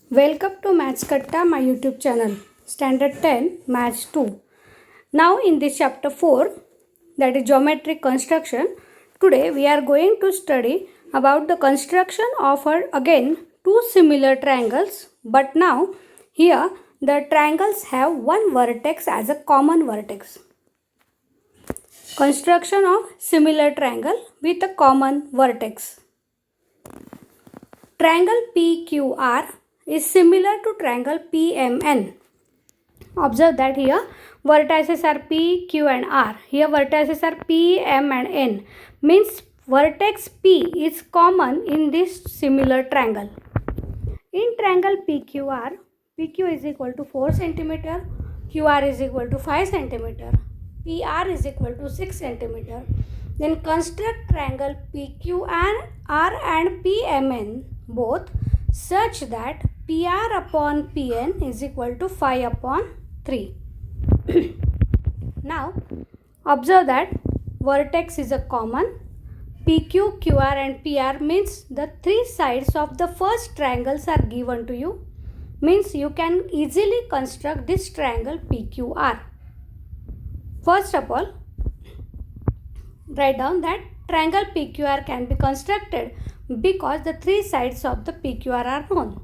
Welcome to Maths Katta, my YouTube channel, Standard 10, Maths 2. Now in this chapter 4, that is geometric construction, today we are going to study about the construction of again two similar triangles, but now here the triangles have one vertex as a common vertex. Construction of similar triangle with a common vertex. Triangle PQR is similar to triangle PMN. Observe that here vertices are P, Q and R. Here vertices are P, M and N. Means vertex P is common in this similar triangle. In triangle PQR, PQ is equal to 4 cm, QR is equal to 5 cm, PR is equal to 6 cm. Then construct triangle PQR and PMN both such that PR upon PN is equal to 5 upon 3. Now observe that vertex is a common. PQ, QR and PR means the three sides of the first triangles are given to you. Means you can easily construct this triangle PQR. First of all, write down that triangle PQR can be constructed because the three sides of the PQR are known.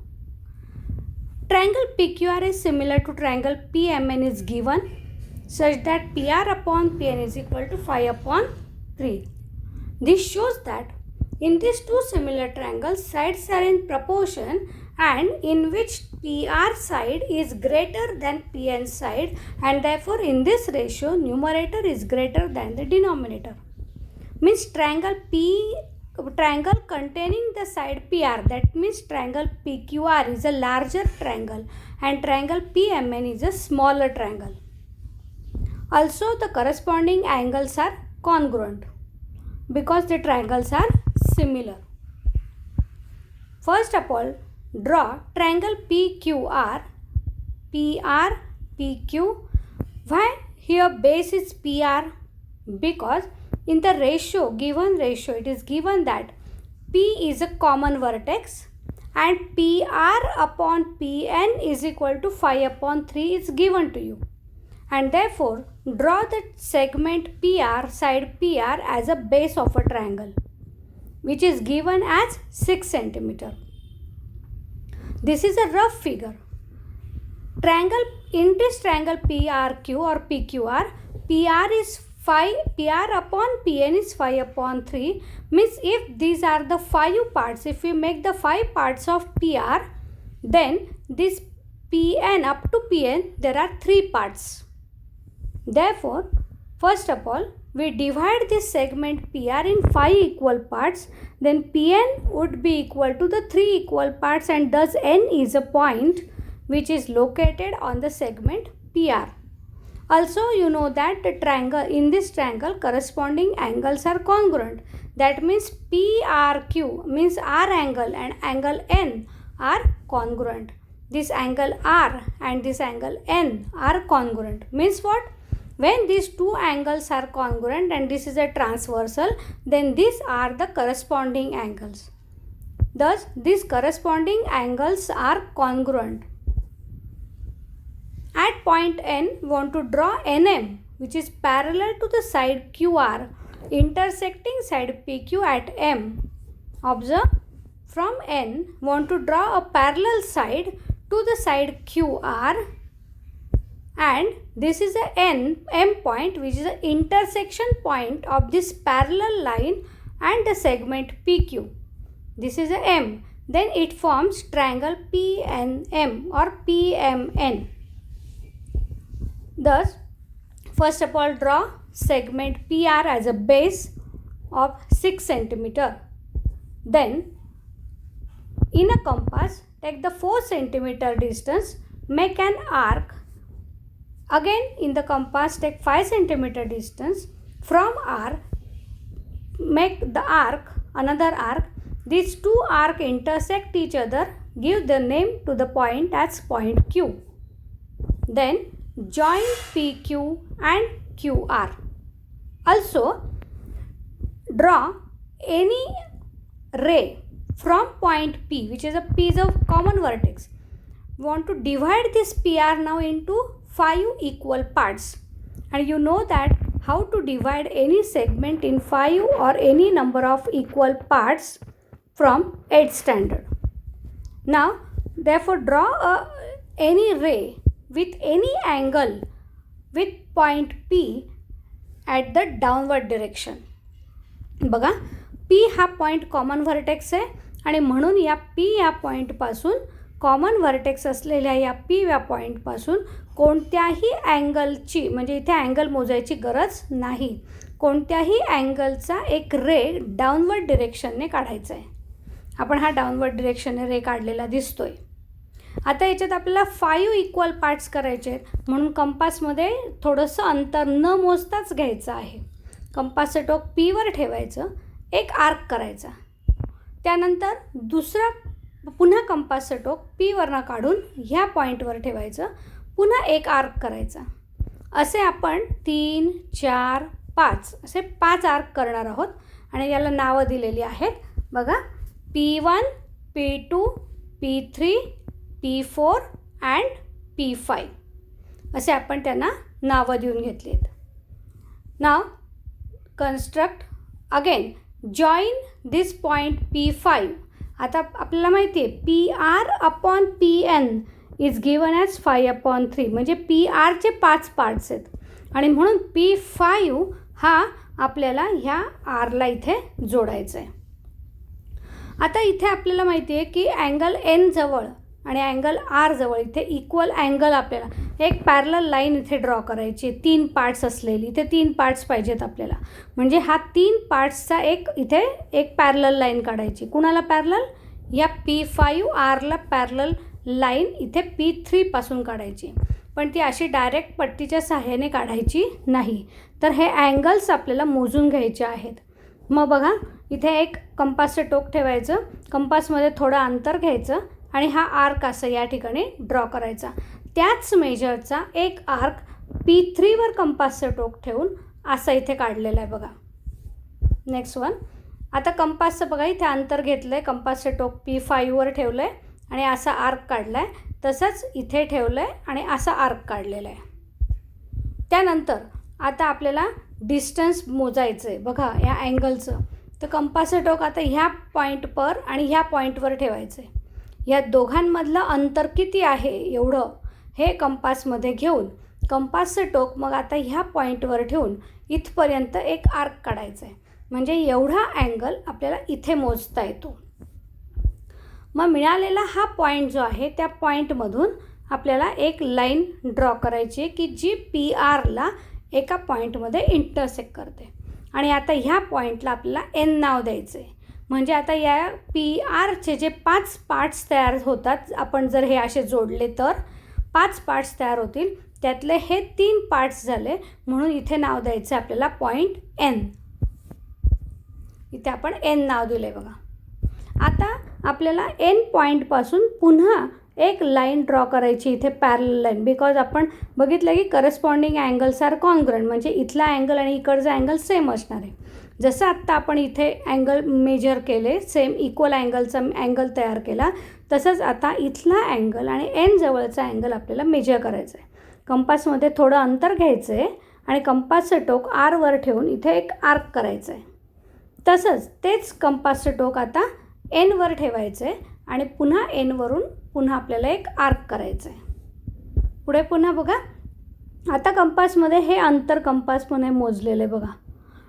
Triangle PQR is similar to triangle PMN is given such that PR upon PN is equal to 5 upon 3. This shows that in these two similar triangles, sides are in proportion and in which PR side is greater than PN side, and therefore in this ratio numerator is greater than the denominator. Means triangle containing the side PR, that means triangle PQR is a larger triangle and triangle PMN is a smaller triangle. Also the corresponding angles are congruent because the triangles are similar. First of all, draw triangle PQR, PR, PQ. Why here base is PR? Because in the given ratio, it is given that P is a common vertex and PR upon PN is equal to 5 upon 3 is given to you. And therefore, draw the segment PR, side PR as a base of a triangle, which is given as 6 cm. This is a rough figure. In this triangle PRQ or PQR, PR is 5, PR upon PN is 5 upon 3. Means if these are the 5 parts, if we make the 5 parts of PR, then this PN up to PN, there are 3 parts. Therefore, first of all, we divide this segment PR in 5 equal parts, then PN would be equal to the 3 equal parts, and thus N is a point which is located on the segment PR. Also, you know that the triangle, in this triangle corresponding angles are congruent. That means PRQ means R angle and angle N are congruent. This angle R and this angle N are congruent. Means what? When these two angles are congruent and this is a transversal, then these are the corresponding angles. Thus, these corresponding angles are congruent. At point N, we want to draw NM, which is parallel to the side QR, intersecting side PQ at M. Observe, from N, we want to draw a parallel side to the side QR, and this is a M point, which is the intersection point of this parallel line and the segment PQ. This is a M. Then it forms triangle PNM or PMN. Thus, first of all, draw segment PR as a base of 6 cm. Then, in a compass, take the 4 cm distance, make an arc. Again, in the compass, take 5 cm distance. From R, make the arc, another arc. These two arcs intersect each other. Give the name to the point as point Q. Then, join PQ and QR. Also, draw any ray from point P, which is a piece of common vertex. want to divide this PR now into 5 equal parts. And you know that how to divide any segment in 5 or any number of equal parts from 8th standard. Now, therefore, draw any ray with any angle with point P at the downward direction. बघा, P हा point common vertex आहे आणि म्हणून या P या पॉईंटपासून common vertex असलेल्या या P या पॉईंटपासून कोणत्याही अँगलची, म्हणजे इथे अँगल मोजायची गरज नाही, कोणत्याही अँगलचा एक रे डाऊनवर्ड डिरेक्शनने काढायचा आहे. आपण हा डाऊनवर्ड डिरेक्शनने रे काढलेला दिसतोय. आता याच्यात आपल्याला 5 इक्वल पार्ट्स करायचे आहेत, म्हणून कंपासमध्ये थोडंसं अंतर न मोजताच घ्यायचं आहे. कंपासचं टोक Pवर ठेवायचं, एक आर्क करायचा. त्यानंतर दुसरा पुन्हा कंपासचं टोक Pवरनं काढून ह्या पॉईंटवर ठेवायचं, पुन्हा एक आर्क करायचा. असे आपण 3, 4, 5 असे 5 आर्क करणार आहोत आणि याला नावं दिलेली आहेत. बघा, P1, P2, P3, P4 and P5 असे आपण त्यांना नावं देऊन घेतली आहेत. नाव कन्स्ट्रक्ट अगेन जॉईन दिस पॉईंट P5. आता आपल्याला माहिती आहे PR upon PN is given as 5/3, म्हणजे PRचे 5 पार्ट्स आहेत आणि म्हणून P5 हा आपल्याला ह्या आरला इथे जोडायचा आहे. आता इथे आपल्याला माहिती आहे की अँगल N जवळ आणि अँगल R जवळ इथे इक्वल अँगल आपल्याला एक पॅरलल लाईन इथे ड्रॉ करायची आहे. 3 पार्ट्स असलेली, इथे 3 पार्ट्स पाहिजेत आपल्याला, म्हणजे हा 3 पार्ट्सचा इथे एक पॅरलल लाईन काढायची. कुणाला पॅरलल? या P5Rला पॅरलल लाईन इथे P3पासून काढायची, पण ती अशी डायरेक्ट पट्टीच्या सहाय्याने काढायची नाही, तर हे अँगल्स आपल्याला मोजून घ्यायचे आहेत. मग बघा, इथे एक कंपासचं टोक ठेवायचं, कंपासमध्ये थोडं अंतर घ्यायचं आणि हा आर्क असं या ठिकाणी ड्रॉ करायचा. त्याच मेजरचा एक आर्क P3वर कंपासचं टोक ठेवून असं इथे काढलेलं आहे. बघा, नेक्स्ट वन. आता कंपासचं बघा, इथे अंतर घेतलं आहे, कंपासचं टोक P5वर ठेवलं आहे आणि असा आर्क काढला आहे. तसंच इथे ठेवलं आहे आणि असा आर्क काढलेला आहे. त्यानंतर आता आपल्याला डिस्टन्स मोजायचं आहे. बघा, या अँगलचं, तर कंपासचं टोक आता ह्या पॉईंटवर आणि ह्या पॉईंटवर ठेवायचं आहे. या दोघांमधलं अंतर किती आहे एवढं हे कंपासमध्ये घेऊन कंपासचं टोक मग आता ह्या पॉईंटवर ठेवून इथपर्यंत एक आर्क काढायचं आहे, म्हणजे एवढा अँगल आपल्याला इथे मोजता येतो. मग मिळालेला हा पॉईंट जो आहे त्या पॉईंटमधून आपल्याला एक लाईन ड्रॉ करायची आहे की जी PRला एका पॉईंटमध्ये इंटरसेक्ट करते. आणि आता ह्या पॉईंटला आपल्याला N नाव द्यायचं आहे. म्हणजे आता या PRचे जे 5 पार्ट्स तयार होतात, आपण जर हे असे जोडले तर 5 पार्ट्स तयार होतील, त्यातले हे 3 पार्ट्स झाले, म्हणून इथे नाव द्यायचं आपल्याला पॉईंट N. इथे आपण N नाव दिलं आहे. बघा, आता आपल्याला N पॉईंटपासून पुन्हा एक लाईन ड्रॉ करायची इथे पॅरलल लाईन, बिकॉज आपण बघितलं की करस्पॉन्डिंग अँगल्स आर कॉन्ग्रंट, म्हणजे इथला अँगल आणि इकडचा अँगल सेम असणार आहे. जसं आत्ता आपण इथे अँगल मेजर केले, सेम इक्वल अँगलचा अँगल तयार केला, तसंच आता इथला अँगल आणि N जवळचा अँगल आपल्याला मेजर करायचा आहे. कंपासमध्ये थोडं अंतर घ्यायचं आहे आणि कंपासचं टोक Rवर ठेवून इथे एक आर्क करायचं आहे. तसंच तेच कंपासचं टोक आता Nवर ठेवायचं आहे आणि पुन्हा Nवरून पुन्हा आपल्याला एक आर्क करायचं आहे. पुढे पुन्हा बघा, आता कंपासमध्ये हे अंतर कंपासमध्ये मोजलेलं आहे. बघा,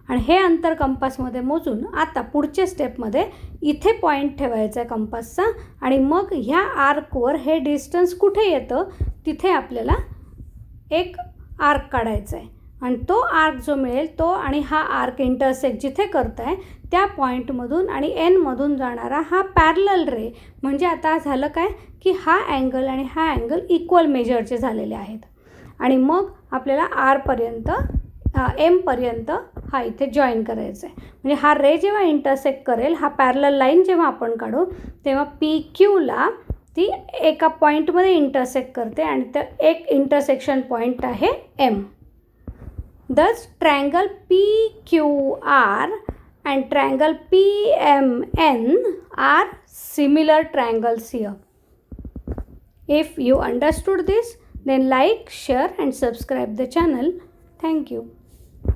आणि हे अंतर कंपासमध्ये मोजून आता पुढच्या स्टेपमध्ये इथे पॉईंट ठेवायचा आहे कंपासचा आणि मग ह्या आर्कवर हे डिस्टन्स कुठे येतं तिथे आपल्याला एक आर्क काढायचा आहे आणि तो आर्क जो मिळेल तो आणि हा आर्क इंटरसेक्ट जिथे करत आहे त्या पॉईंटमधून आणि Nमधून जाणारा हा पॅरलल रे, म्हणजे आता झालं काय की हा अँगल आणि हा अँगल इक्वल मेजरचे झालेले आहेत आणि मग आपल्याला Rपर्यंत Mपर्यंत हा इथे जॉईन करायचा आहे. म्हणजे हा रे जेव्हा इंटरसेक्ट करेल, हा पॅरलल लाईन जेव्हा आपण काढू तेव्हा PQला ती एका पॉईंटमध्ये इंटरसेक्ट करते आणि तर एक इंटरसेक्शन पॉईंट आहे M. Thus triangle PQR and triangle PMN are similar triangles here. If you understood this, then like, share and subscribe the channel. Thank you.